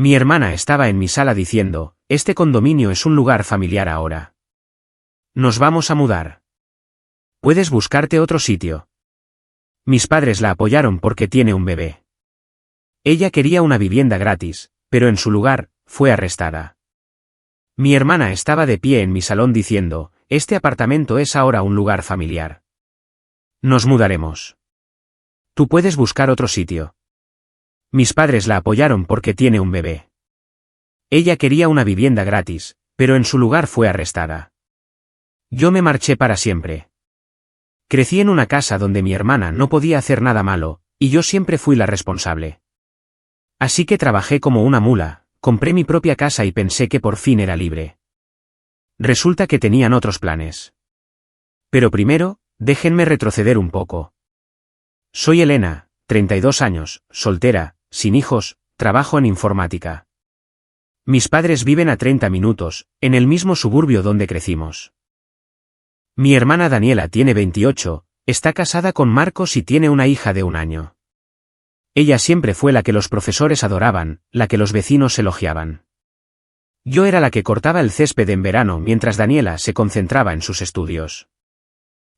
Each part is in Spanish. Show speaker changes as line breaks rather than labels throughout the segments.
Mi hermana estaba en mi sala diciendo, este condominio es un lugar familiar ahora. Nos vamos a mudar. Puedes buscarte otro sitio. Mis padres la apoyaron porque tiene un bebé. Ella quería una vivienda gratis, pero en su lugar, fue arrestada. Mi hermana estaba de pie en mi salón diciendo, este apartamento es ahora un lugar familiar. Nos mudaremos. Tú puedes buscar otro sitio. Mis padres la apoyaron porque tiene un bebé. Ella quería una vivienda gratis, pero en su lugar fue arrestada. Yo me marché para siempre. Crecí en una casa donde mi hermana no podía hacer nada malo, y yo siempre fui la responsable. Así que trabajé como una mula, compré mi propia casa y pensé que por fin era libre. Resulta que tenían otros planes. Pero primero, déjenme retroceder un poco. Soy Elena, 32 años, soltera, sin hijos, trabajo en informática. Mis padres viven a 30 minutos, en el mismo suburbio donde crecimos. Mi hermana Daniela tiene 28, está casada con Marcos y tiene una hija de 1 año. Ella siempre fue la que los profesores adoraban, la que los vecinos elogiaban. Yo era la que cortaba el césped en verano mientras Daniela se concentraba en sus estudios.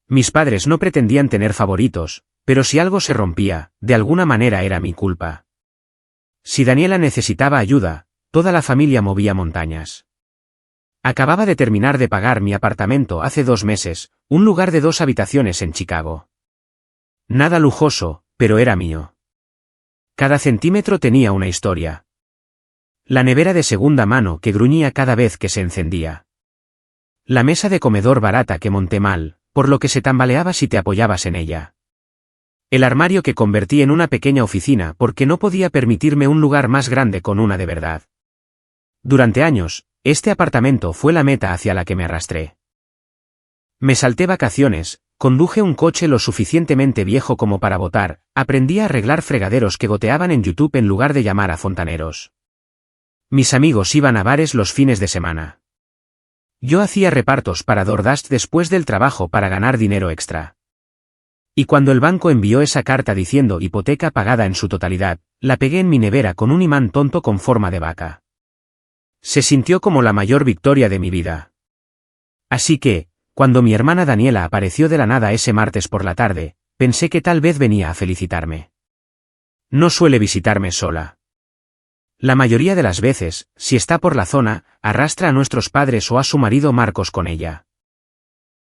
Mis padres no pretendían tener favoritos, pero si algo se rompía, de alguna manera era mi culpa. Si Daniela necesitaba ayuda, toda la familia movía montañas. Acababa de terminar de pagar mi apartamento hace 2 meses, un lugar de 2 habitaciones en Chicago. Nada lujoso, pero era mío. Cada centímetro tenía una historia. La nevera de segunda mano que gruñía cada vez que se encendía. La mesa de comedor barata que monté mal, por lo que se tambaleaba si te apoyabas en ella. El armario que convertí en una pequeña oficina porque no podía permitirme un lugar más grande con una de verdad. Durante años, este apartamento fue la meta hacia la que me arrastré. Me salté vacaciones, conduje un coche lo suficientemente viejo como para botar, aprendí a arreglar fregaderos que goteaban en YouTube en lugar de llamar a fontaneros. Mis amigos iban a bares los fines de semana. Yo hacía repartos para DoorDash después del trabajo para ganar dinero extra. Y cuando el banco envió esa carta diciendo hipoteca pagada en su totalidad, la pegué en mi nevera con un imán tonto con forma de vaca. Se sintió como la mayor victoria de mi vida. Así que, cuando mi hermana Daniela apareció de la nada ese martes por la tarde, pensé que tal vez venía a felicitarme. No suele visitarme sola. La mayoría de las veces, si está por la zona, arrastra a nuestros padres o a su marido Marcos con ella.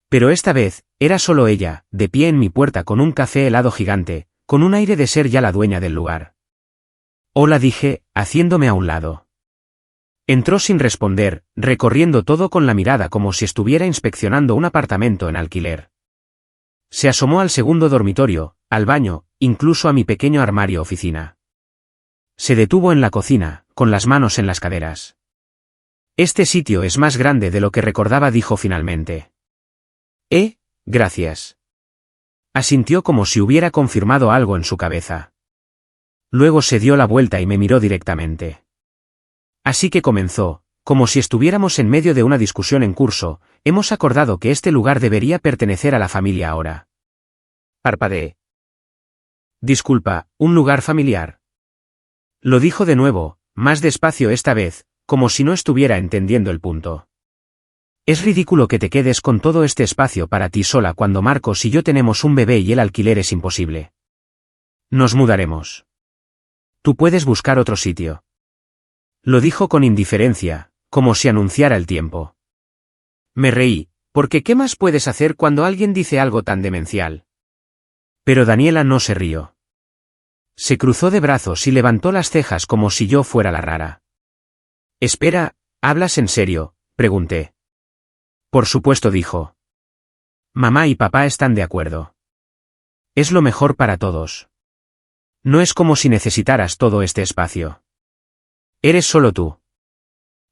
Pero esta vez, era solo ella, de pie en mi puerta con un café helado gigante, con un aire de ser ya la dueña del lugar. Hola, dije, haciéndome a un lado. Entró sin responder, recorriendo todo con la mirada como si estuviera inspeccionando un apartamento en alquiler. Se asomó al segundo dormitorio, al baño, incluso a mi pequeño armario oficina. Se detuvo en la cocina, con las manos en las caderas. Este sitio es más grande de lo que recordaba, dijo finalmente. Gracias. Asintió como si hubiera confirmado algo en su cabeza. Luego se dio la vuelta y me miró directamente. Así que comenzó, como si estuviéramos en medio de una discusión en curso, hemos acordado que este lugar debería pertenecer a la familia ahora. Parpadeé. Disculpa, ¿un lugar familiar? Lo dijo de nuevo, más despacio esta vez, como si no estuviera entendiendo el punto. Es ridículo que te quedes con todo este espacio para ti sola cuando Marcos y yo tenemos un bebé y el alquiler es imposible. Nos mudaremos. Tú puedes buscar otro sitio. Lo dijo con indiferencia, como si anunciara el tiempo. Me reí, porque ¿qué más puedes hacer cuando alguien dice algo tan demencial? Pero Daniela no se rió. Se cruzó de brazos y levantó las cejas como si yo fuera la rara. Espera, ¿hablas en serio?, pregunté. Por supuesto, dijo. Mamá y papá están de acuerdo. Es lo mejor para todos. No es como si necesitaras todo este espacio. Eres solo tú.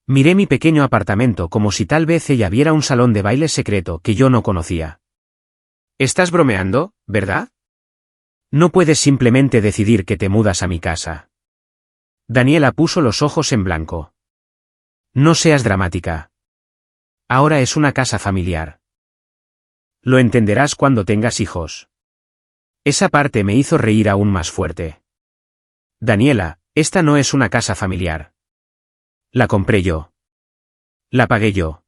Miré mi pequeño apartamento como si tal vez ella viera un salón de baile secreto que yo no conocía. Estás bromeando, ¿verdad? No puedes simplemente decidir que te mudas a mi casa. Daniela puso los ojos en blanco. No seas dramática. Ahora es una casa familiar. Lo entenderás cuando tengas hijos. Esa parte me hizo reír aún más fuerte. Daniela, esta no es una casa familiar. La compré yo. La pagué yo.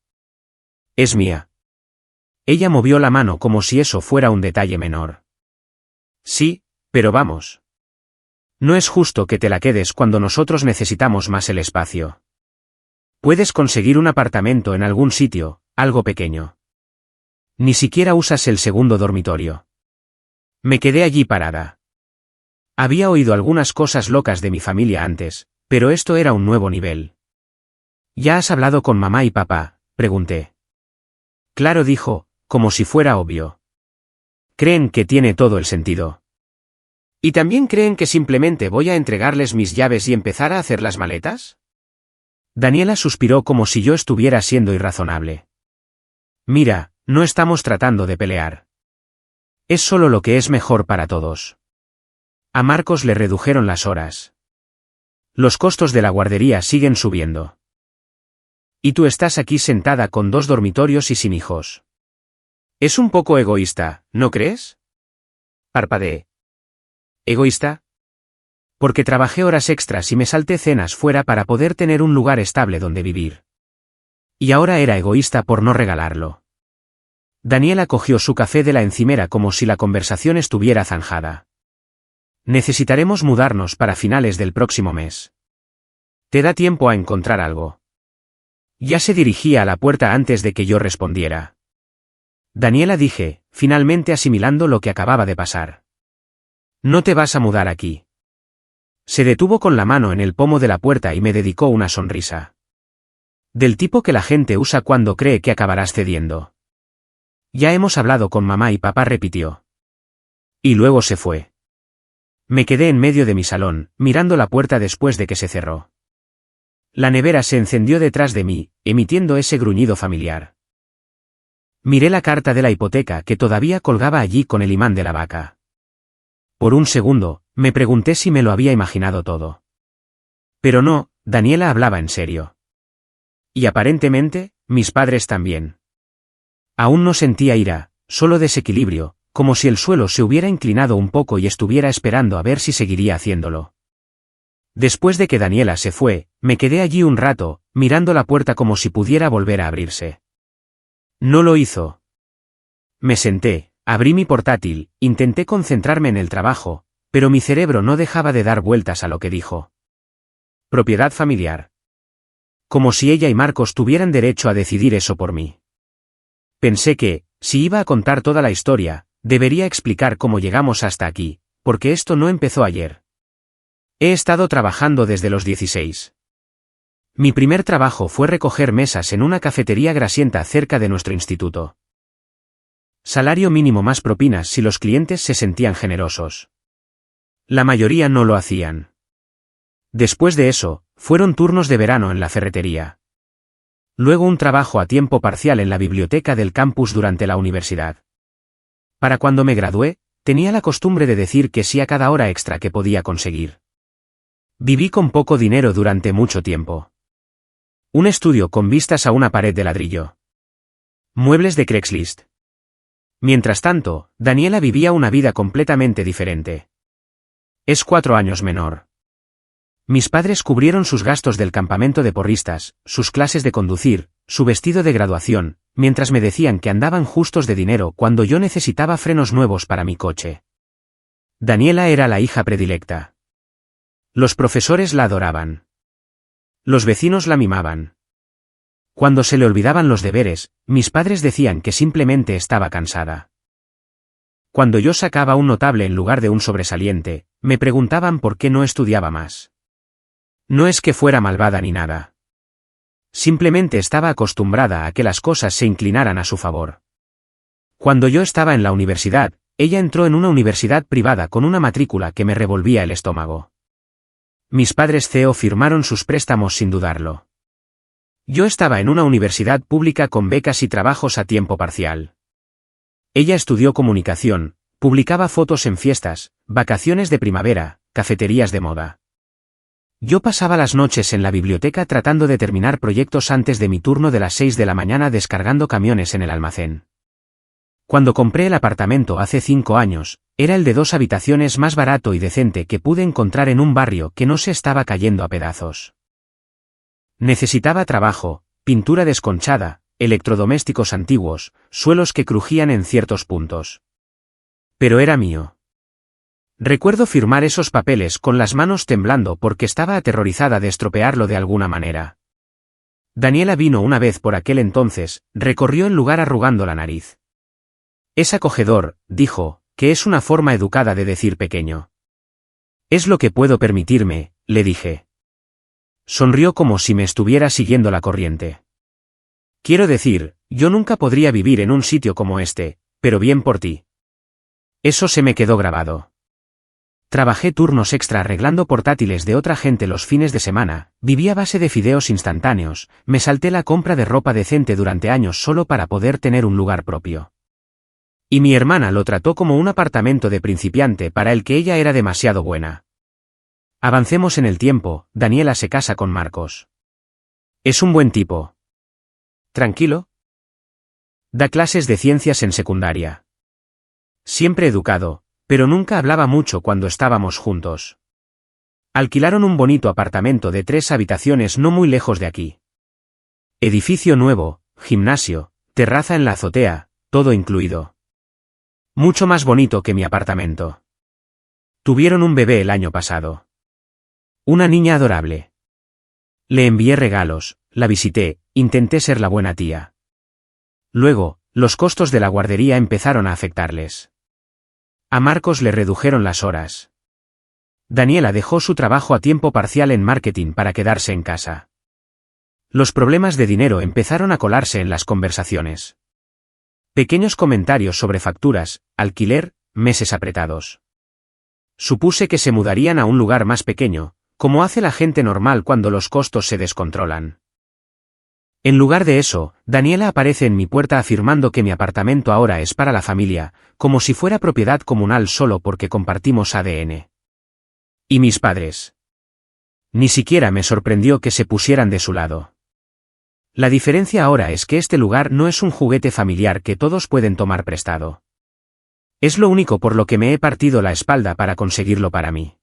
Es mía. Ella movió la mano como si eso fuera un detalle menor. Sí, pero vamos. No es justo que te la quedes cuando nosotros necesitamos más el espacio. Puedes conseguir un apartamento en algún sitio, algo pequeño. Ni siquiera usas el segundo dormitorio. Me quedé allí parada. Había oído algunas cosas locas de mi familia antes, pero esto era un nuevo nivel. ¿Ya has hablado con mamá y papá?, pregunté. Claro, dijo, como si fuera obvio. Creen que tiene todo el sentido. ¿Y también creen que simplemente voy a entregarles mis llaves y empezar a hacer las maletas? Daniela suspiró como si yo estuviera siendo irrazonable. Mira, no estamos tratando de pelear. Es solo lo que es mejor para todos. A Marcos le redujeron las horas. Los costos de la guardería siguen subiendo. Y tú estás aquí sentada con 2 dormitorios y sin hijos. Es un poco egoísta, ¿no crees? Parpadeé. ¿Egoísta? Porque trabajé horas extras y me salté cenas fuera para poder tener un lugar estable donde vivir. Y ahora era egoísta por no regalarlo. Daniela cogió su café de la encimera como si la conversación estuviera zanjada. Necesitaremos mudarnos para finales del próximo mes. ¿Te da tiempo a encontrar algo? Ya se dirigía a la puerta antes de que yo respondiera. Daniela, dije, finalmente asimilando lo que acababa de pasar. No te vas a mudar aquí. Se detuvo con la mano en el pomo de la puerta y me dedicó una sonrisa. Del tipo que la gente usa cuando cree que acabarás cediendo. Ya hemos hablado con mamá y papá, repitió. Y luego se fue. Me quedé en medio de mi salón, mirando la puerta después de que se cerró. La nevera se encendió detrás de mí, emitiendo ese gruñido familiar. Miré la carta de la hipoteca que todavía colgaba allí con el imán de la vaca. Por un segundo, me pregunté si me lo había imaginado todo. Pero no, Daniela hablaba en serio. Y aparentemente, mis padres también. Aún no sentía ira, solo desequilibrio, como si el suelo se hubiera inclinado un poco y estuviera esperando a ver si seguiría haciéndolo. Después de que Daniela se fue, me quedé allí un rato, mirando la puerta como si pudiera volver a abrirse. No lo hizo. Me senté, abrí mi portátil, intenté concentrarme en el trabajo, pero mi cerebro no dejaba de dar vueltas a lo que dijo. Propiedad familiar. Como si ella y Marcos tuvieran derecho a decidir eso por mí. Pensé que, si iba a contar toda la historia, debería explicar cómo llegamos hasta aquí, porque esto no empezó ayer. He estado trabajando desde los 16. Mi primer trabajo fue recoger mesas en una cafetería grasienta cerca de nuestro instituto. Salario mínimo más propinas si los clientes se sentían generosos. La mayoría no lo hacían. Después de eso, fueron turnos de verano en la ferretería. Luego un trabajo a tiempo parcial en la biblioteca del campus durante la universidad. Para cuando me gradué, tenía la costumbre de decir que sí a cada hora extra que podía conseguir. Viví con poco dinero durante mucho tiempo. Un estudio con vistas a una pared de ladrillo. Muebles de Craigslist. Mientras tanto, Daniela vivía una vida completamente diferente. Es 4 años menor. Mis padres cubrieron sus gastos del campamento de porristas, sus clases de conducir, su vestido de graduación, mientras me decían que andaban justos de dinero cuando yo necesitaba frenos nuevos para mi coche. Daniela era la hija predilecta. Los profesores la adoraban. Los vecinos la mimaban. Cuando se le olvidaban los deberes, mis padres decían que simplemente estaba cansada. Cuando yo sacaba un notable en lugar de un sobresaliente, me preguntaban por qué no estudiaba más. No es que fuera malvada ni nada. Simplemente estaba acostumbrada a que las cosas se inclinaran a su favor. Cuando yo estaba en la universidad, ella entró en una universidad privada con una matrícula que me revolvía el estómago. Mis padres CEO firmaron sus préstamos sin dudarlo. Yo estaba en una universidad pública con becas y trabajos a tiempo parcial. Ella estudió comunicación, publicaba fotos en fiestas, vacaciones de primavera, cafeterías de moda. Yo pasaba las noches en la biblioteca tratando de terminar proyectos antes de mi turno de las 6 de la mañana descargando camiones en el almacén. Cuando compré el apartamento hace 5 años, era el de 2 habitaciones más barato y decente que pude encontrar en un barrio que no se estaba cayendo a pedazos. Necesitaba trabajo, pintura desconchada, electrodomésticos antiguos, suelos que crujían en ciertos puntos. Pero era mío. Recuerdo firmar esos papeles con las manos temblando porque estaba aterrorizada de estropearlo de alguna manera. Daniela vino una vez por aquel entonces, recorrió el lugar arrugando la nariz. Es acogedor, dijo, que es una forma educada de decir pequeño. Es lo que puedo permitirme, le dije. Sonrió como si me estuviera siguiendo la corriente. Quiero decir, yo nunca podría vivir en un sitio como este, pero bien por ti. Eso se me quedó grabado. Trabajé turnos extra arreglando portátiles de otra gente los fines de semana, viví a base de fideos instantáneos, me salté la compra de ropa decente durante años solo para poder tener un lugar propio. Y mi hermana lo trató como un apartamento de principiante para el que ella era demasiado buena. Avancemos en el tiempo, Daniela se casa con Marcos. Es un buen tipo. ¿Tranquilo? Da clases de ciencias en secundaria. Siempre educado, pero nunca hablaba mucho cuando estábamos juntos. Alquilaron un bonito apartamento de 3 habitaciones no muy lejos de aquí. Edificio nuevo, gimnasio, terraza en la azotea, todo incluido. Mucho más bonito que mi apartamento. Tuvieron un bebé el año pasado. Una niña adorable. Le envié regalos, la visité, intenté ser la buena tía. Luego, los costos de la guardería empezaron a afectarles. A Marcos le redujeron las horas. Daniela dejó su trabajo a tiempo parcial en marketing para quedarse en casa. Los problemas de dinero empezaron a colarse en las conversaciones. Pequeños comentarios sobre facturas, alquiler, meses apretados. Supuse que se mudarían a un lugar más pequeño, como hace la gente normal cuando los costos se descontrolan. En lugar de eso, Daniela aparece en mi puerta afirmando que mi apartamento ahora es para la familia, como si fuera propiedad comunal solo porque compartimos ADN. ¿Y mis padres? Ni siquiera me sorprendió que se pusieran de su lado. La diferencia ahora es que este lugar no es un juguete familiar que todos pueden tomar prestado. Es lo único por lo que me he partido la espalda para conseguirlo para mí.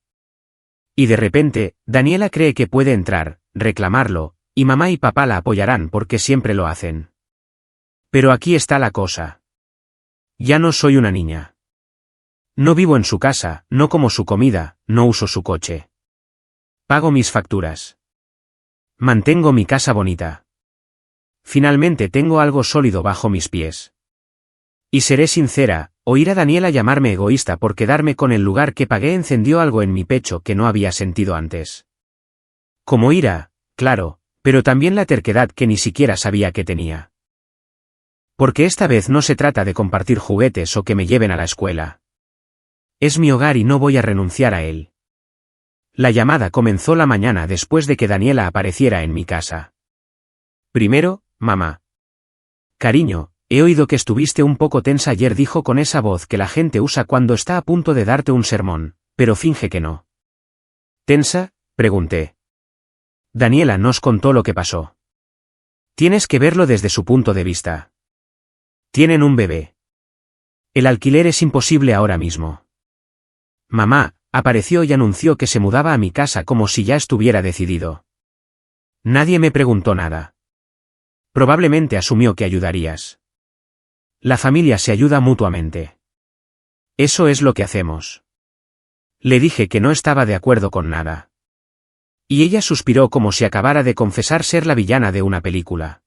Y de repente, Daniela cree que puede entrar, reclamarlo, y mamá y papá la apoyarán porque siempre lo hacen. Pero aquí está la cosa. Ya no soy una niña. No vivo en su casa, no como su comida, no uso su coche. Pago mis facturas. Mantengo mi casa bonita. Finalmente tengo algo sólido bajo mis pies. Y seré sincera, oír a Daniela llamarme egoísta por quedarme con el lugar que pagué encendió algo en mi pecho que no había sentido antes. Como ira, claro, pero también la terquedad que ni siquiera sabía que tenía. Porque esta vez no se trata de compartir juguetes o que me lleven a la escuela. Es mi hogar y no voy a renunciar a él. La llamada comenzó la mañana después de que Daniela apareciera en mi casa. Primero, mamá. Cariño, he oído que estuviste un poco tensa ayer, dijo con esa voz que la gente usa cuando está a punto de darte un sermón, pero finge que no. ¿Tensa?, pregunté. Daniela nos contó lo que pasó. Tienes que verlo desde su punto de vista. Tienen un bebé. El alquiler es imposible ahora mismo. Mamá apareció y anunció que se mudaba a mi casa como si ya estuviera decidido. Nadie me preguntó nada. Probablemente asumió que ayudarías. La familia se ayuda mutuamente. Eso es lo que hacemos. Le dije que no estaba de acuerdo con nada. Y ella suspiró como si acabara de confesar ser la villana de una película.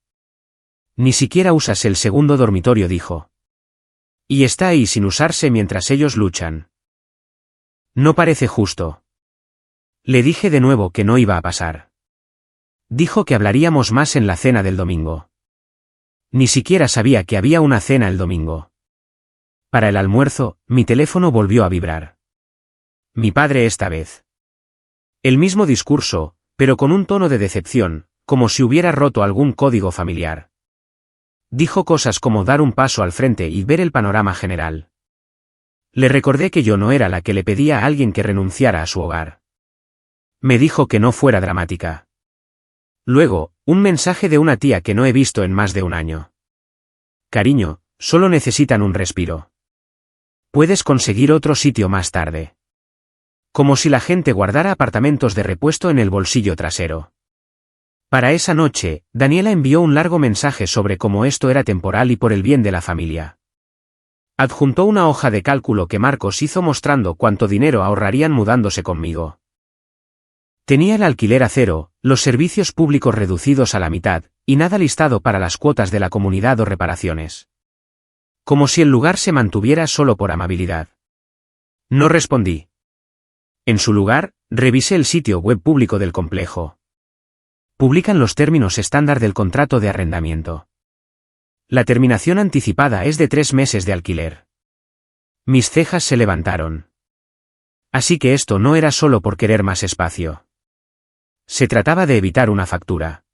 Ni siquiera usas el segundo dormitorio, dijo. Y está ahí sin usarse mientras ellos luchan. No parece justo. Le dije de nuevo que no iba a pasar. Dijo que hablaríamos más en la cena del domingo. Ni siquiera sabía que había una cena el domingo. Para el almuerzo, mi teléfono volvió a vibrar. Mi padre esta vez. El mismo discurso, pero con un tono de decepción, como si hubiera roto algún código familiar. Dijo cosas como dar un paso al frente y ver el panorama general. Le recordé que yo no era la que le pedía a alguien que renunciara a su hogar. Me dijo que no fuera dramática. Luego, un mensaje de una tía que no he visto en más de un año. Cariño, solo necesitan un respiro. Puedes conseguir otro sitio más tarde. Como si la gente guardara apartamentos de repuesto en el bolsillo trasero. Para esa noche, Daniela envió un largo mensaje sobre cómo esto era temporal y por el bien de la familia. Adjuntó una hoja de cálculo que Marcos hizo mostrando cuánto dinero ahorrarían mudándose conmigo. Tenía el alquiler a cero, los servicios públicos reducidos a la mitad, y nada listado para las cuotas de la comunidad o reparaciones. Como si el lugar se mantuviera solo por amabilidad. No respondí. En su lugar, revisé el sitio web público del complejo. Publican los términos estándar del contrato de arrendamiento. La terminación anticipada es de 3 meses de alquiler. Mis cejas se levantaron. Así que esto no era solo por querer más espacio. Se trataba de evitar una factura.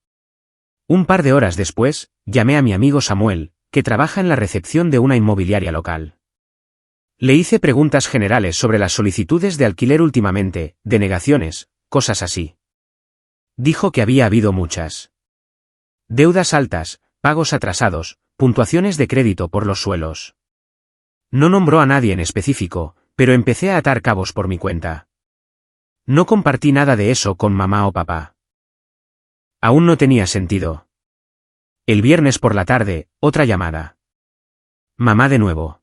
Un par de horas después, llamé a mi amigo Samuel, que trabaja en la recepción de una inmobiliaria local. Le hice preguntas generales sobre las solicitudes de alquiler últimamente, denegaciones, cosas así. Dijo que había habido muchas. Deudas altas, pagos atrasados, puntuaciones de crédito por los suelos. No nombró a nadie en específico, pero empecé a atar cabos por mi cuenta. No compartí nada de eso con mamá o papá. Aún no tenía sentido. El viernes por la tarde, otra llamada. Mamá de nuevo.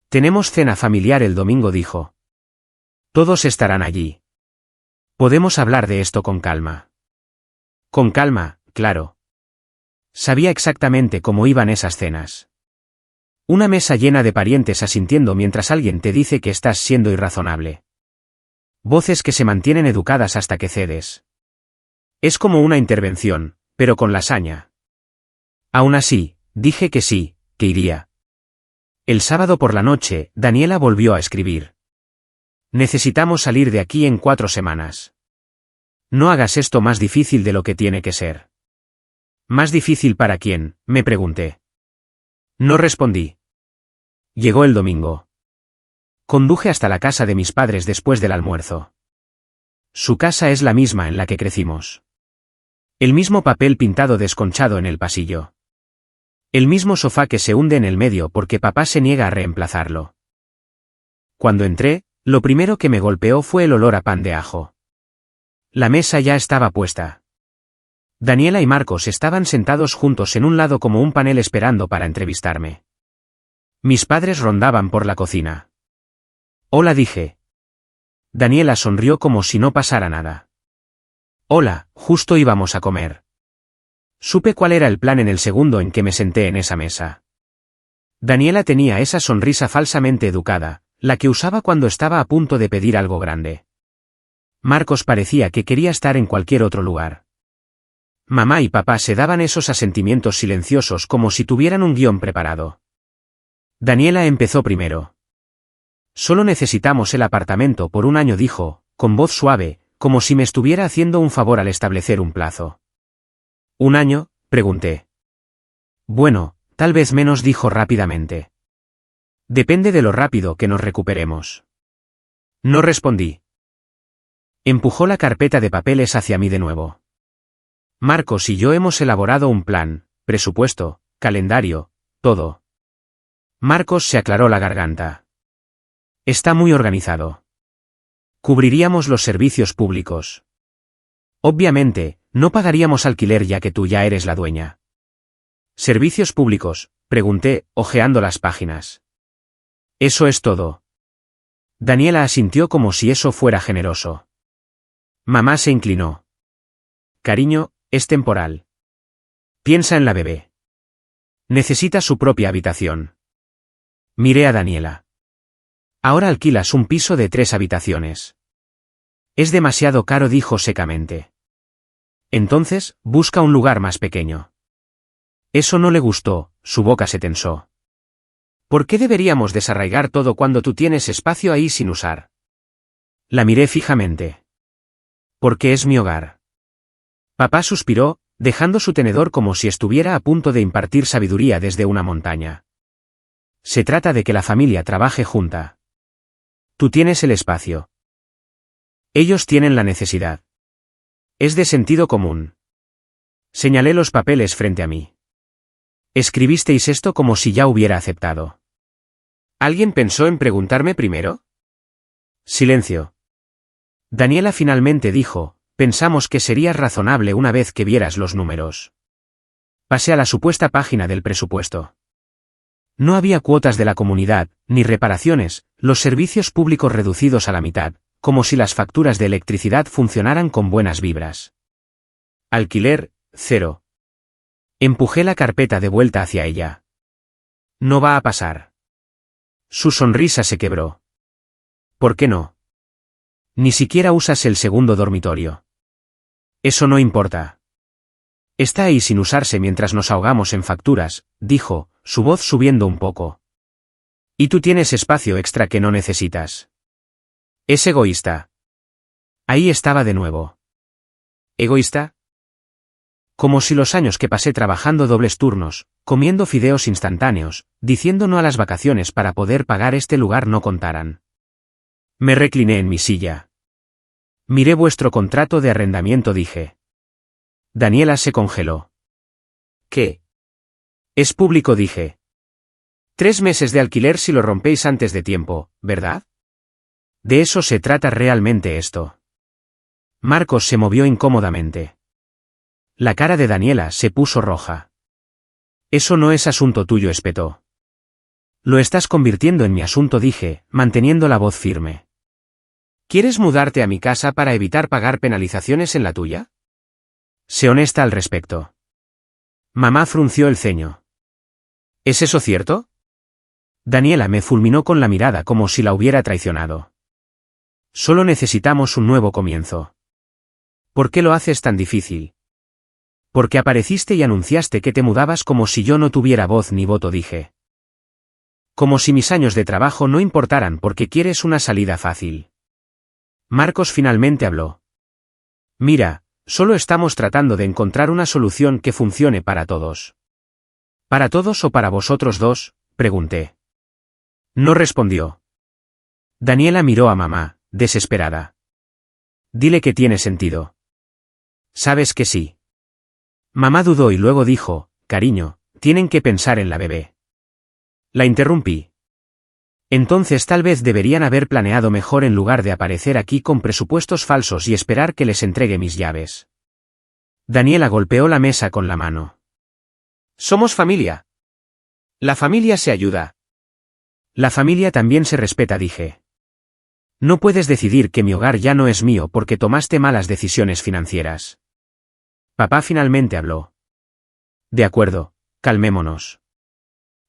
Tenemos cena familiar el domingo, dijo. Todos estarán allí. Podemos hablar de esto con calma. Con calma, claro. Sabía exactamente cómo iban esas cenas. Una mesa llena de parientes asintiendo mientras alguien te dice que estás siendo irrazonable. Voces que se mantienen educadas hasta que cedes. Es como una intervención, pero con lasaña. Aún así, dije que sí, que iría. El sábado por la noche, Daniela volvió a escribir. Necesitamos salir de aquí en 4 semanas. No hagas esto más difícil de lo que tiene que ser. ¿Más difícil para quién?, me pregunté. No respondí. Llegó el domingo. Conduje hasta la casa de mis padres después del almuerzo. Su casa es la misma en la que crecimos. El mismo papel pintado desconchado en el pasillo. El mismo sofá que se hunde en el medio porque papá se niega a reemplazarlo. Cuando entré, lo primero que me golpeó fue el olor a pan de ajo. La mesa ya estaba puesta. Daniela y Marcos estaban sentados juntos en un lado como un panel esperando para entrevistarme. Mis padres rondaban por la cocina. Hola, dije. Daniela sonrió como si no pasara nada. Hola, justo íbamos a comer. Supe cuál era el plan en el segundo en que me senté en esa mesa. Daniela tenía esa sonrisa falsamente educada, la que usaba cuando estaba a punto de pedir algo grande. Marcos parecía que quería estar en cualquier otro lugar. Mamá y papá se daban esos asentimientos silenciosos como si tuvieran un guión preparado. Daniela empezó primero. Solo necesitamos el apartamento por 1 año, dijo, con voz suave, como si me estuviera haciendo un favor al establecer un plazo. ¿1 año?, pregunté. Bueno, tal vez menos, dijo rápidamente. Depende de lo rápido que nos recuperemos. No respondí. Empujó la carpeta de papeles hacia mí de nuevo. Marcos y yo hemos elaborado un plan, presupuesto, calendario, todo. Marcos se aclaró la garganta. Está muy organizado. Cubriríamos los servicios públicos. Obviamente, no pagaríamos alquiler ya que tú ya eres la dueña. ¿Servicios públicos?, pregunté, hojeando las páginas. Eso es todo. Daniela asintió como si eso fuera generoso. Mamá se inclinó. Cariño, es temporal. Piensa en la bebé. Necesita su propia habitación. Miré a Daniela. Ahora alquilas un piso de 3 habitaciones. Es demasiado caro, dijo secamente. Entonces, busca un lugar más pequeño. Eso no le gustó, su boca se tensó. ¿Por qué deberíamos desarraigar todo cuando tú tienes espacio ahí sin usar? La miré fijamente. Porque es mi hogar. Papá suspiró, dejando su tenedor como si estuviera a punto de impartir sabiduría desde una montaña. Se trata de que la familia trabaje junta. Tú tienes el espacio. Ellos tienen la necesidad. Es de sentido común. Señalé los papeles frente a mí. Escribisteis esto como si ya hubiera aceptado. ¿Alguien pensó en preguntarme primero? Silencio. Daniela finalmente dijo, Pensamos que sería razonable una vez que vieras los números. Pasé a la supuesta página del presupuesto. No había cuotas de la comunidad, ni reparaciones, los servicios públicos reducidos a la mitad, como si las facturas de electricidad funcionaran con buenas vibras. Alquiler, 0. Empujé la carpeta de vuelta hacia ella. No va a pasar. Su sonrisa se quebró. ¿Por qué no? Ni siquiera usas el segundo dormitorio. Eso no importa. Está ahí sin usarse mientras nos ahogamos en facturas, dijo, su voz subiendo un poco. Y tú tienes espacio extra que no necesitas. Es egoísta. Ahí estaba de nuevo. ¿Egoísta? Como si los años que pasé trabajando dobles turnos, comiendo fideos instantáneos, diciendo no a las vacaciones para poder pagar este lugar no contaran. Me recliné en mi silla. Miré vuestro contrato de arrendamiento, dije. Daniela se congeló. ¿Qué? Es público, dije. 3 meses de alquiler si lo rompéis antes de tiempo, ¿verdad? De eso se trata realmente esto. Marcos se movió incómodamente. La cara de Daniela se puso roja. Eso no es asunto tuyo, espetó. Lo estás convirtiendo en mi asunto, dije, manteniendo la voz firme. ¿Quieres mudarte a mi casa para evitar pagar penalizaciones en la tuya? Sé honesta al respecto. Mamá frunció el ceño. ¿Es eso cierto? Daniela me fulminó con la mirada como si la hubiera traicionado. Solo necesitamos un nuevo comienzo. ¿Por qué lo haces tan difícil? Porque apareciste y anunciaste que te mudabas como si yo no tuviera voz ni voto, dije. Como si mis años de trabajo no importaran porque quieres una salida fácil. Marcos finalmente habló. Mira, solo estamos tratando de encontrar una solución que funcione para todos. ¿Para todos o para vosotros dos?, pregunté. No respondió. Daniela miró a mamá, desesperada. Dile que tiene sentido. Sabes que sí. Mamá dudó y luego dijo, cariño, tienen que pensar en la bebé. La interrumpí. Entonces tal vez deberían haber planeado mejor en lugar de aparecer aquí con presupuestos falsos y esperar que les entregue mis llaves. Daniela golpeó la mesa con la mano. Somos familia. La familia se ayuda. La familia también se respeta, dije. No puedes decidir que mi hogar ya no es mío porque tomaste malas decisiones financieras. Papá finalmente habló. De acuerdo, calmémonos.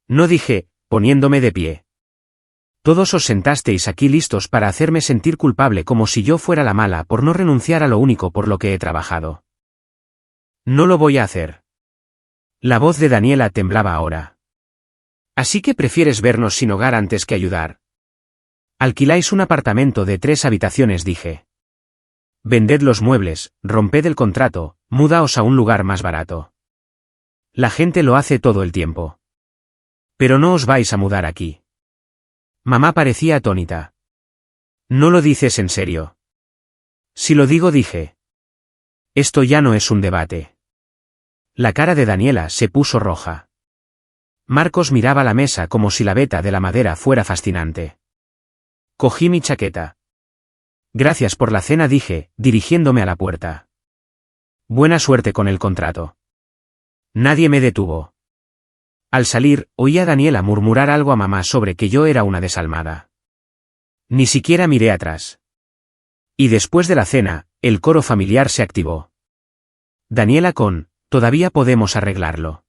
No, dije, poniéndome de pie. Todos os sentasteis aquí listos para hacerme sentir culpable como si yo fuera la mala por no renunciar a lo único por lo que he trabajado. No lo voy a hacer. La voz de Daniela temblaba ahora. Así que prefieres vernos sin hogar antes que ayudar. Alquiláis un apartamento de 3 habitaciones, dije. Vended los muebles, romped el contrato, mudaos a un lugar más barato. La gente lo hace todo el tiempo. Pero no os vais a mudar aquí. Mamá parecía atónita. No lo dices en serio. Si lo digo, dije. Esto ya no es un debate. La cara de Daniela se puso roja. Marcos miraba la mesa como si la veta de la madera fuera fascinante. Cogí mi chaqueta. Gracias por la cena, dije, dirigiéndome a la puerta. Buena suerte con el contrato. Nadie me detuvo. Al salir, oí a Daniela murmurar algo a mamá sobre que yo era una desalmada. Ni siquiera miré atrás. Y después de la cena, el coro familiar se activó. Daniela con, todavía podemos arreglarlo.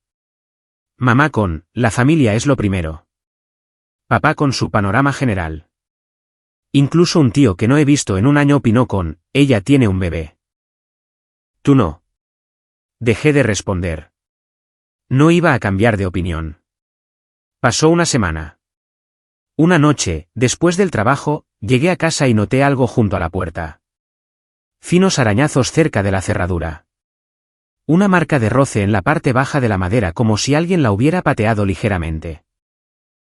Mamá con, la familia es lo primero. Papá con su panorama general. Incluso un tío que no he visto en un año opinó con, ella tiene un bebé. Tú no. Dejé de responder. No iba a cambiar de opinión. Pasó una semana. Una noche, después del trabajo, llegué a casa y noté algo junto a la puerta. Finos arañazos cerca de la cerradura. Una marca de roce en la parte baja de la madera como si alguien la hubiera pateado ligeramente.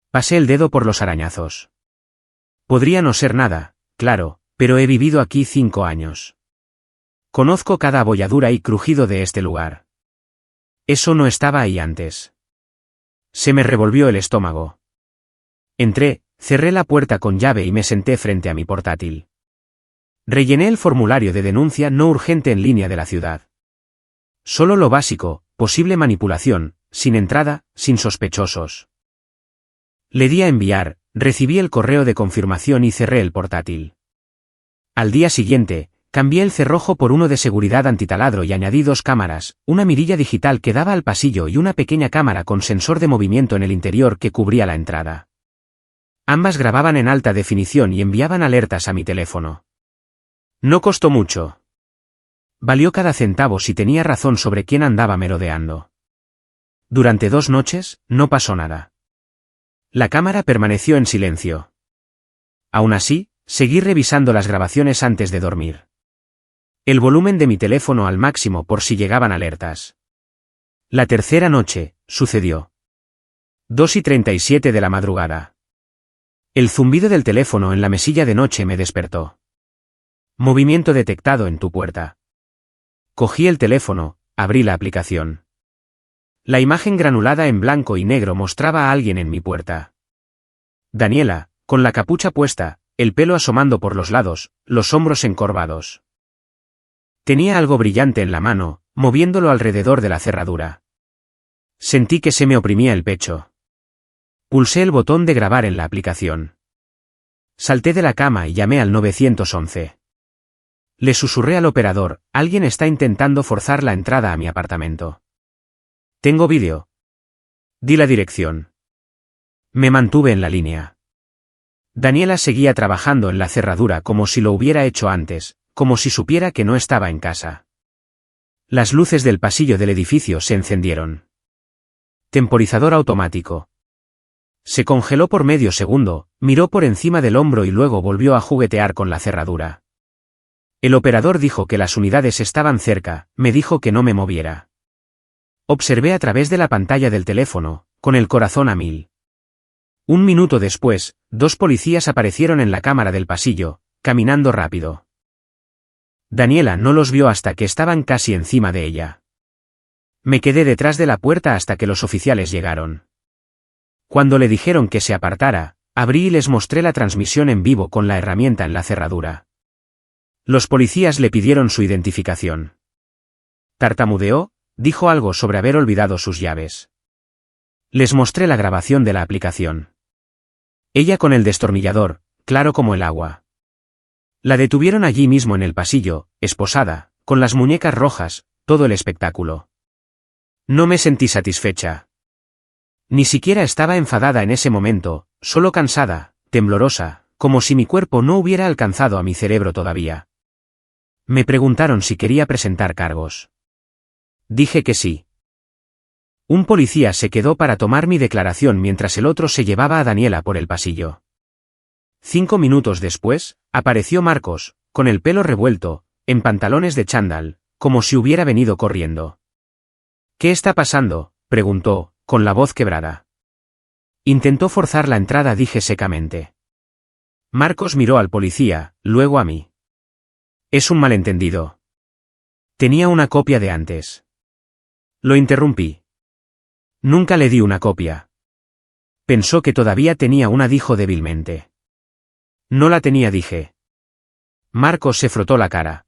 Pasé el dedo por los arañazos. Podría no ser nada, claro, pero he vivido aquí 5 años. Conozco cada abolladura y crujido de este lugar. Eso no estaba ahí antes. Se me revolvió el estómago. Entré, cerré la puerta con llave y me senté frente a mi portátil. Rellené el formulario de denuncia no urgente en línea de la ciudad. Solo lo básico, posible manipulación, sin entrada, sin sospechosos. Le di a enviar, recibí el correo de confirmación y cerré el portátil. Al día siguiente, cambié el cerrojo por uno de seguridad antitaladro y añadí 2 cámaras, una mirilla digital que daba al pasillo y una pequeña cámara con sensor de movimiento en el interior que cubría la entrada. Ambas grababan en alta definición y enviaban alertas a mi teléfono. No costó mucho. Valió cada centavo si tenía razón sobre quién andaba merodeando. Durante 2 noches, no pasó nada. La cámara permaneció en silencio. Aún así, seguí revisando las grabaciones antes de dormir. El volumen de mi teléfono al máximo por si llegaban alertas. La tercera noche, sucedió. 2:37 de la madrugada. El zumbido del teléfono en la mesilla de noche me despertó. Movimiento detectado en tu puerta. Cogí el teléfono, abrí la aplicación. La imagen granulada en blanco y negro mostraba a alguien en mi puerta. Daniela, con la capucha puesta, el pelo asomando por los lados, los hombros encorvados. Tenía algo brillante en la mano, moviéndolo alrededor de la cerradura. Sentí que se me oprimía el pecho. Pulsé el botón de grabar en la aplicación. Salté de la cama y llamé al 911. Le susurré al operador, alguien está intentando forzar la entrada a mi apartamento. ¿Tengo vídeo? Di la dirección. Me mantuve en la línea. Daniela seguía trabajando en la cerradura como si lo hubiera hecho antes, como si supiera que no estaba en casa. Las luces del pasillo del edificio se encendieron. Temporizador automático. Se congeló por medio segundo, miró por encima del hombro y luego volvió a juguetear con la cerradura. El operador dijo que las unidades estaban cerca, me dijo que no me moviera. Observé a través de la pantalla del teléfono, con el corazón a 1000. 1 minuto después, 2 policías aparecieron en la cámara del pasillo, caminando rápido. Daniela no los vio hasta que estaban casi encima de ella. Me quedé detrás de la puerta hasta que los oficiales llegaron. Cuando le dijeron que se apartara, abrí y les mostré la transmisión en vivo con la herramienta en la cerradura. Los policías le pidieron su identificación. Tartamudeó, dijo algo sobre haber olvidado sus llaves. Les mostré la grabación de la aplicación. Ella con el destornillador, claro como el agua. La detuvieron allí mismo en el pasillo, esposada, con las muñecas rojas, todo el espectáculo. No me sentí satisfecha. Ni siquiera estaba enfadada en ese momento, solo cansada, temblorosa, como si mi cuerpo no hubiera alcanzado a mi cerebro todavía. Me preguntaron si quería presentar cargos. Dije que sí. Un policía se quedó para tomar mi declaración mientras el otro se llevaba a Daniela por el pasillo. 5 minutos después, apareció Marcos, con el pelo revuelto, en pantalones de chándal, como si hubiera venido corriendo. ¿Qué está pasando?, preguntó, con la voz quebrada. Intentó forzar la entrada, dije secamente. Marcos miró al policía, luego a mí. Es un malentendido. Tenía una copia de antes. Lo interrumpí. Nunca le di una copia. Pensó que todavía tenía una, dijo débilmente. No la tenía, dije. Marcos se frotó la cara.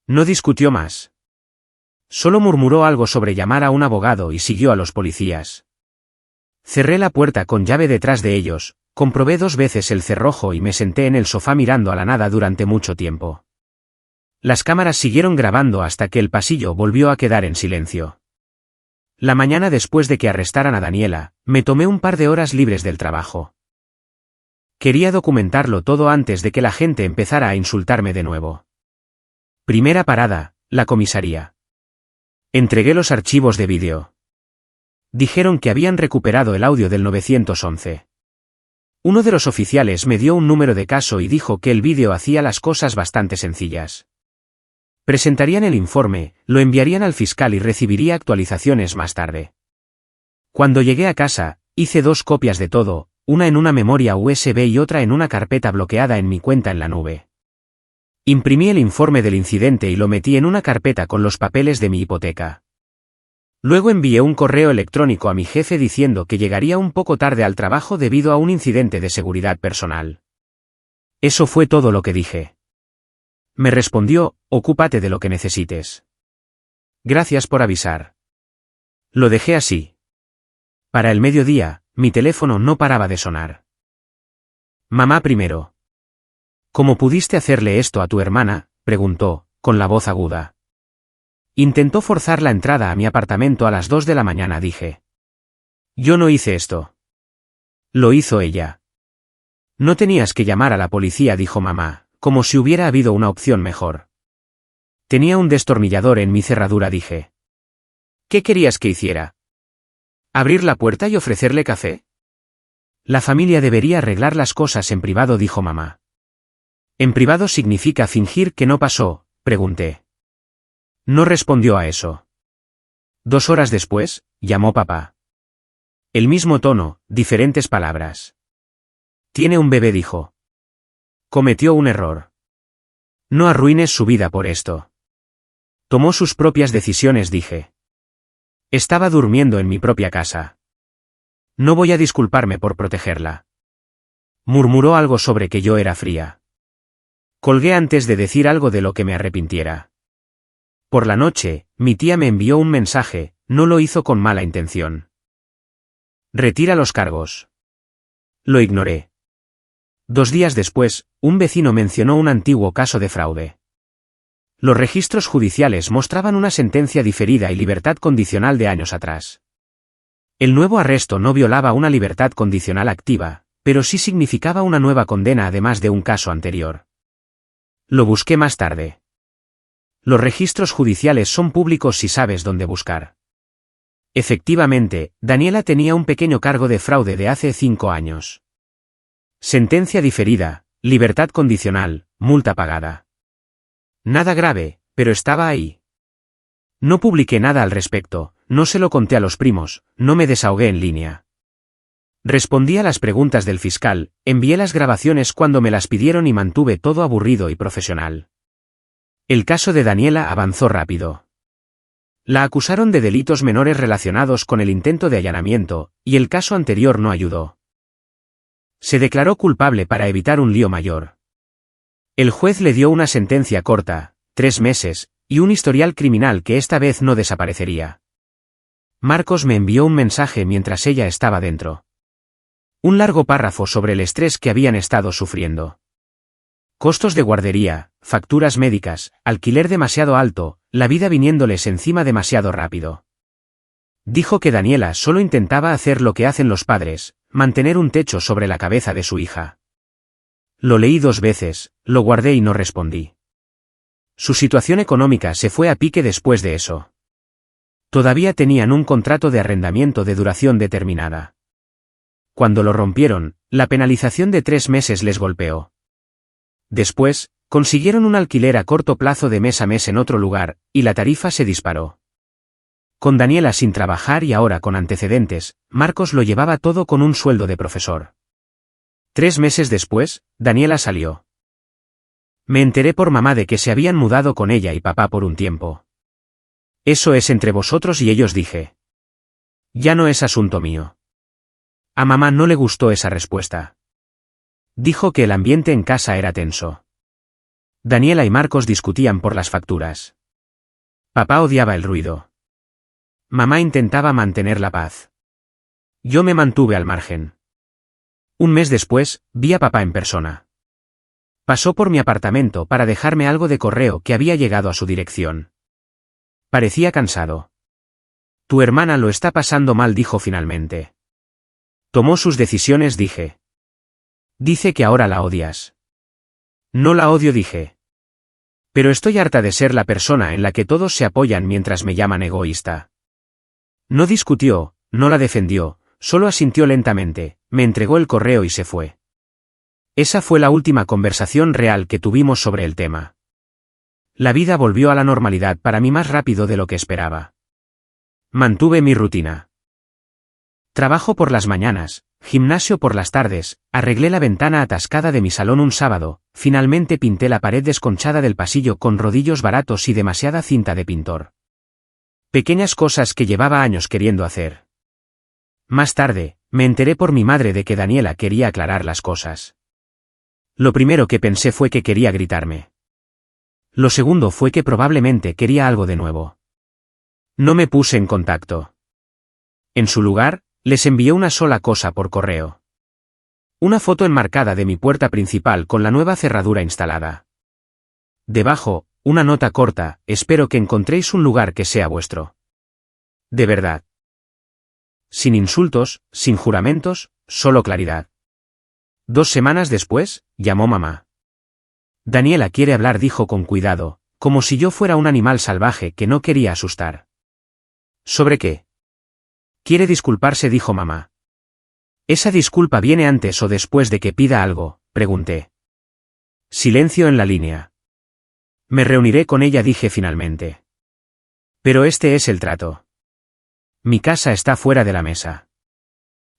No discutió más. Solo murmuró algo sobre llamar a un abogado y siguió a los policías. Cerré la puerta con llave detrás de ellos, comprobé 2 veces el cerrojo y me senté en el sofá mirando a la nada durante mucho tiempo. Las cámaras siguieron grabando hasta que el pasillo volvió a quedar en silencio. La mañana después de que arrestaran a Daniela, me tomé un par de horas libres del trabajo. Quería documentarlo todo antes de que la gente empezara a insultarme de nuevo. Primera parada, la comisaría. Entregué los archivos de vídeo. Dijeron que habían recuperado el audio del 911. Uno de los oficiales me dio un número de caso y dijo que el vídeo hacía las cosas bastante sencillas. Presentarían el informe, lo enviarían al fiscal y recibiría actualizaciones más tarde. Cuando llegué a casa, hice 2 copias de todo, una en una memoria USB y otra en una carpeta bloqueada en mi cuenta en la nube. Imprimí el informe del incidente y lo metí en una carpeta con los papeles de mi hipoteca. Luego envié un correo electrónico a mi jefe diciendo que llegaría un poco tarde al trabajo debido a un incidente de seguridad personal. Eso fue todo lo que dije. Me respondió, ocúpate de lo que necesites. Gracias por avisar. Lo dejé así. Para el mediodía, mi teléfono no paraba de sonar. Mamá primero. ¿Cómo pudiste hacerle esto a tu hermana?, preguntó, con la voz aguda. Intentó forzar la entrada a mi apartamento a las 2 de la mañana, dije. Yo no hice esto. Lo hizo ella. No tenías que llamar a la policía, dijo mamá, como si hubiera habido una opción mejor. Tenía un destornillador en mi cerradura, dije. ¿Qué querías que hiciera? ¿Abrir la puerta y ofrecerle café? La familia debería arreglar las cosas en privado, dijo mamá. ¿En privado significa fingir que no pasó?, pregunté. No respondió a eso. 2 horas después, llamó papá. El mismo tono, diferentes palabras. Tiene un bebé, dijo. Cometió un error. No arruines su vida por esto. Tomó sus propias decisiones, dije. Estaba durmiendo en mi propia casa. No voy a disculparme por protegerla. Murmuró algo sobre que yo era fría. Colgué antes de decir algo de lo que me arrepintiera. Por la noche, mi tía me envió un mensaje, no lo hizo con mala intención. Retira los cargos. Lo ignoré. 2 días después, un vecino mencionó un antiguo caso de fraude. Los registros judiciales mostraban una sentencia diferida y libertad condicional de años atrás. El nuevo arresto no violaba una libertad condicional activa, pero sí significaba una nueva condena además de un caso anterior. Lo busqué más tarde. Los registros judiciales son públicos si sabes dónde buscar. Efectivamente, Daniela tenía un pequeño cargo de fraude de hace 5 años. Sentencia diferida, libertad condicional, multa pagada. Nada grave, pero estaba ahí. No publiqué nada al respecto, no se lo conté a los primos, no me desahogué en línea. Respondí a las preguntas del fiscal, envié las grabaciones cuando me las pidieron y mantuve todo aburrido y profesional. El caso de Daniela avanzó rápido. La acusaron de delitos menores relacionados con el intento de allanamiento, y el caso anterior no ayudó. Se declaró culpable para evitar un lío mayor. El juez le dio una sentencia corta, 3 meses, y un historial criminal que esta vez no desaparecería. Marcos me envió un mensaje mientras ella estaba dentro. Un largo párrafo sobre el estrés que habían estado sufriendo. Costos de guardería, facturas médicas, alquiler demasiado alto, la vida viniéndoles encima demasiado rápido. Dijo que Daniela solo intentaba hacer lo que hacen los padres, mantener un techo sobre la cabeza de su hija. Lo leí 2 veces, lo guardé y no respondí. Su situación económica se fue a pique después de eso. Todavía tenían un contrato de arrendamiento de duración determinada. Cuando lo rompieron, la penalización de 3 meses les golpeó. Después, consiguieron un alquiler a corto plazo de mes a mes en otro lugar, y la tarifa se disparó. Con Daniela sin trabajar y ahora con antecedentes, Marcos lo llevaba todo con un sueldo de profesor. 3 meses después, Daniela salió. Me enteré por mamá de que se habían mudado con ella y papá por un tiempo. Eso es entre vosotros y ellos, dije. Ya no es asunto mío. A mamá no le gustó esa respuesta. Dijo que el ambiente en casa era tenso. Daniela y Marcos discutían por las facturas. Papá odiaba el ruido. Mamá intentaba mantener la paz. Yo me mantuve al margen. Un mes después, vi a papá en persona. Pasó por mi apartamento para dejarme algo de correo que había llegado a su dirección. Parecía cansado. Tu hermana lo está pasando mal, dijo finalmente. Tomó sus decisiones, dije. Dice que ahora la odias. No la odio, dije. Pero estoy harta de ser la persona en la que todos se apoyan mientras me llaman egoísta. No discutió, no la defendió, solo asintió lentamente, me entregó el correo y se fue. Esa fue la última conversación real que tuvimos sobre el tema. La vida volvió a la normalidad para mí más rápido de lo que esperaba. Mantuve mi rutina. Trabajo por las mañanas, gimnasio por las tardes, arreglé la ventana atascada de mi salón un sábado, finalmente pinté la pared desconchada del pasillo con rodillos baratos y demasiada cinta de pintor. Pequeñas cosas que llevaba años queriendo hacer. Más tarde, me enteré por mi madre de que Daniela quería aclarar las cosas. Lo primero que pensé fue que quería gritarme. Lo segundo fue que probablemente quería algo de nuevo. No me puse en contacto. En su lugar, les envié una sola cosa por correo. Una foto enmarcada de mi puerta principal con la nueva cerradura instalada. Debajo, una nota corta: espero que encontréis un lugar que sea vuestro. De verdad. Sin insultos, sin juramentos, solo claridad. 2 semanas después, llamó mamá. Daniela quiere hablar, dijo con cuidado, como si yo fuera un animal salvaje que no quería asustar. ¿Sobre qué? Quiere disculparse, dijo mamá. ¿Esa disculpa viene antes o después de que pida algo?, pregunté. Silencio en la línea. Me reuniré con ella, dije finalmente. Pero este es el trato. Mi casa está fuera de la mesa.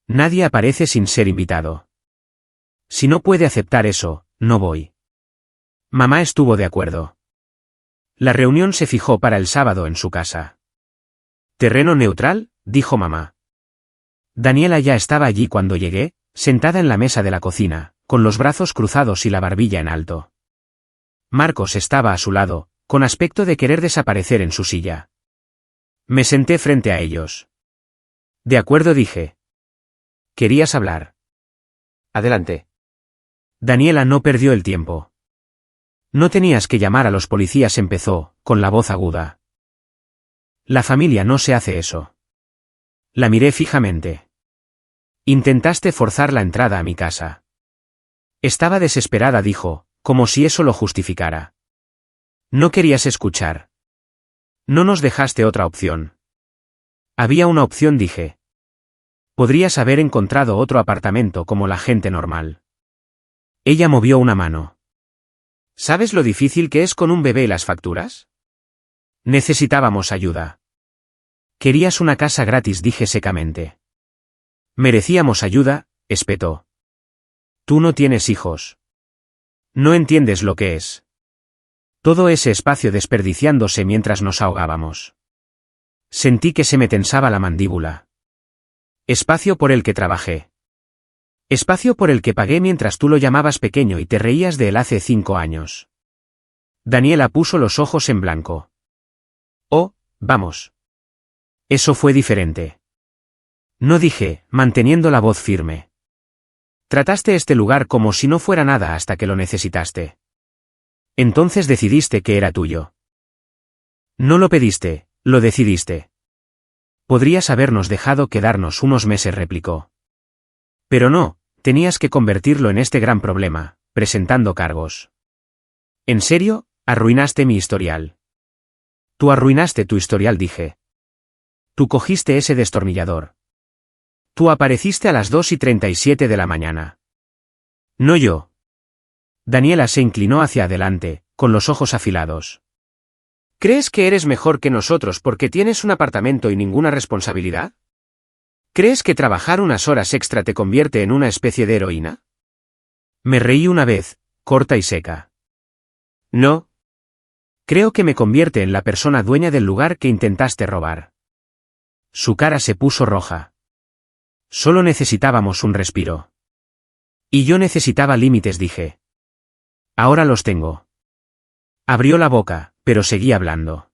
Nadie aparece sin ser invitado. Si no puede aceptar eso, no voy. Mamá estuvo de acuerdo. La reunión se fijó para el sábado en su casa. ¿Terreno neutral?, dijo mamá. Daniela ya estaba allí cuando llegué, sentada en la mesa de la cocina, con los brazos cruzados y la barbilla en alto. Marcos estaba a su lado, con aspecto de querer desaparecer en su silla. Me senté frente a ellos. De acuerdo, dije. ¿Querías hablar? Adelante. Daniela no perdió el tiempo. No tenías que llamar a los policías, empezó, con la voz aguda. La familia no se hace eso. La miré fijamente. Intentaste forzar la entrada a mi casa. Estaba desesperada, dijo, como si eso lo justificara. No querías escuchar. No nos dejaste otra opción. Había una opción, dije. Podrías haber encontrado otro apartamento como la gente normal. Ella movió una mano. ¿Sabes lo difícil que es con un bebé y las facturas? Necesitábamos ayuda. Querías una casa gratis, dije secamente. Merecíamos ayuda, espetó. Tú no tienes hijos. No entiendes lo que es. Todo ese espacio desperdiciándose mientras nos ahogábamos. Sentí que se me tensaba la mandíbula. Espacio por el que trabajé. Espacio por el que pagué mientras tú lo llamabas pequeño y te reías de él hace 5 años. Daniela puso los ojos en blanco. Oh, vamos. Eso fue diferente. No, dije, manteniendo la voz firme. Trataste este lugar como si no fuera nada hasta que lo necesitaste. Entonces decidiste que era tuyo. No lo pediste, lo decidiste. Podrías habernos dejado quedarnos unos meses, replicó. Pero no, tenías que convertirlo en este gran problema, presentando cargos. ¿En serio? Arruinaste mi historial. Tú arruinaste tu historial, dije. Tú cogiste ese destornillador. Tú apareciste a las 2:37 de la mañana. No yo. Daniela se inclinó hacia adelante, con los ojos afilados. ¿Crees que eres mejor que nosotros porque tienes un apartamento y ninguna responsabilidad? ¿Crees que trabajar unas horas extra te convierte en una especie de heroína? Me reí una vez, corta y seca. No. Creo que me convierte en la persona dueña del lugar que intentaste robar. Su cara se puso roja. Solo necesitábamos un respiro. Y yo necesitaba límites, dije. Ahora los tengo. Abrió la boca, pero seguí hablando.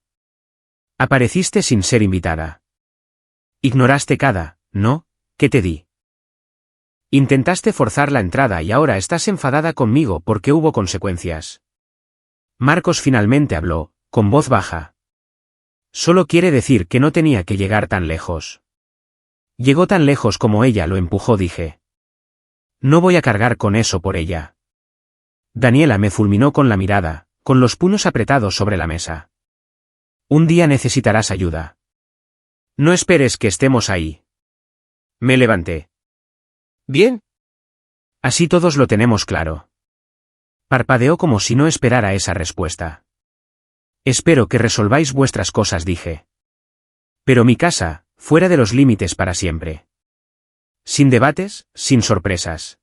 Apareciste sin ser invitada. Ignoraste ¿no? ¿Qué te di? Intentaste forzar la entrada y ahora estás enfadada conmigo porque hubo consecuencias. Marcos finalmente habló, con voz baja. Solo quiere decir que no tenía que llegar tan lejos. Llegó tan lejos como ella lo empujó, dije. No voy a cargar con eso por ella. Daniela me fulminó con la mirada, con los puños apretados sobre la mesa. Un día necesitarás ayuda. No esperes que estemos ahí. Me levanté. Bien. Así todos lo tenemos claro. Parpadeó como si no esperara esa respuesta. Espero que resolváis vuestras cosas, dije. Pero mi casa, fuera de los límites para siempre. Sin debates, sin sorpresas.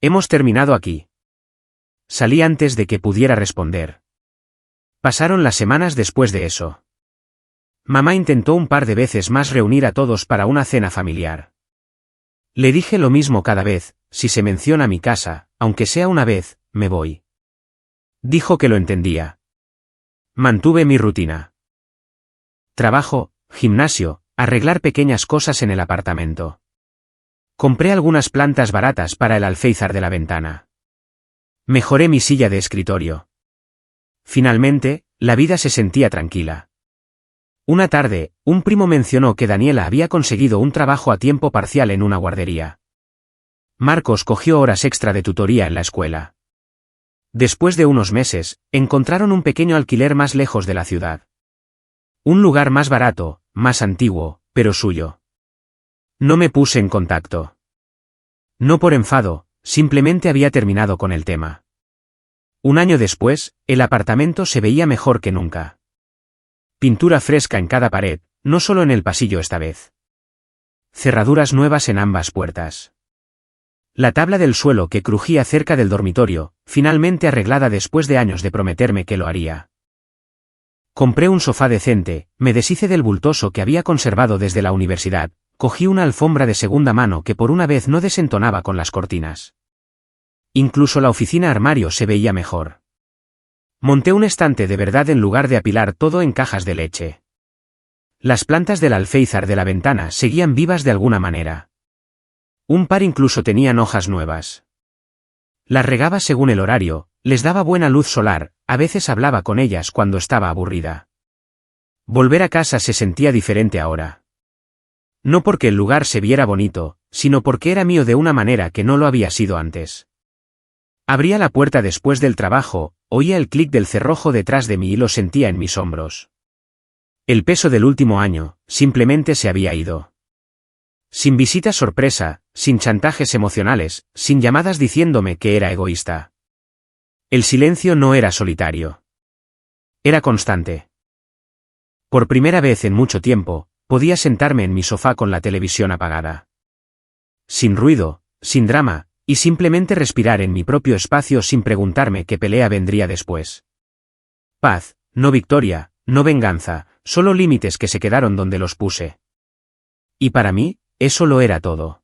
Hemos terminado aquí. Salí antes de que pudiera responder. Pasaron las semanas después de eso. Mamá intentó un par de veces más reunir a todos para una cena familiar. Le dije lo mismo cada vez: si se menciona mi casa, aunque sea una vez, me voy. Dijo que lo entendía. Mantuve mi rutina. Trabajo, gimnasio, arreglar pequeñas cosas en el apartamento. Compré algunas plantas baratas para el alféizar de la ventana. Mejoré mi silla de escritorio. Finalmente, la vida se sentía tranquila. Una tarde, un primo mencionó que Daniela había conseguido un trabajo a tiempo parcial en una guardería. Marcos cogió horas extra de tutoría en la escuela. Después de unos meses, encontraron un pequeño alquiler más lejos de la ciudad. Un lugar más barato, más antiguo, pero suyo. No me puse en contacto. No por enfado, simplemente había terminado con el tema. Un año después, el apartamento se veía mejor que nunca. Pintura fresca en cada pared, no solo en el pasillo esta vez. Cerraduras nuevas en ambas puertas. La tabla del suelo que crujía cerca del dormitorio, finalmente arreglada después de años de prometerme que lo haría. Compré un sofá decente, me deshice del bultoso que había conservado desde la universidad, cogí una alfombra de segunda mano que por una vez no desentonaba con las cortinas. Incluso la oficina armario se veía mejor. Monté un estante de verdad en lugar de apilar todo en cajas de leche. Las plantas del alféizar de la ventana seguían vivas de alguna manera. Un par incluso tenían hojas nuevas. Las regaba según el horario, les daba buena luz solar, a veces hablaba con ellas cuando estaba aburrida. Volver a casa se sentía diferente ahora. No porque el lugar se viera bonito, sino porque era mío de una manera que no lo había sido antes. Abría la puerta después del trabajo, oía el clic del cerrojo detrás de mí y lo sentía en mis hombros. El peso del último año, simplemente se había ido. Sin visitas sorpresa, sin chantajes emocionales, sin llamadas diciéndome que era egoísta. El silencio no era solitario. Era constante. Por primera vez en mucho tiempo, podía sentarme en mi sofá con la televisión apagada. Sin ruido, sin drama, y simplemente respirar en mi propio espacio sin preguntarme qué pelea vendría después. Paz, no victoria, no venganza, solo límites que se quedaron donde los puse. Y para mí, eso lo era todo.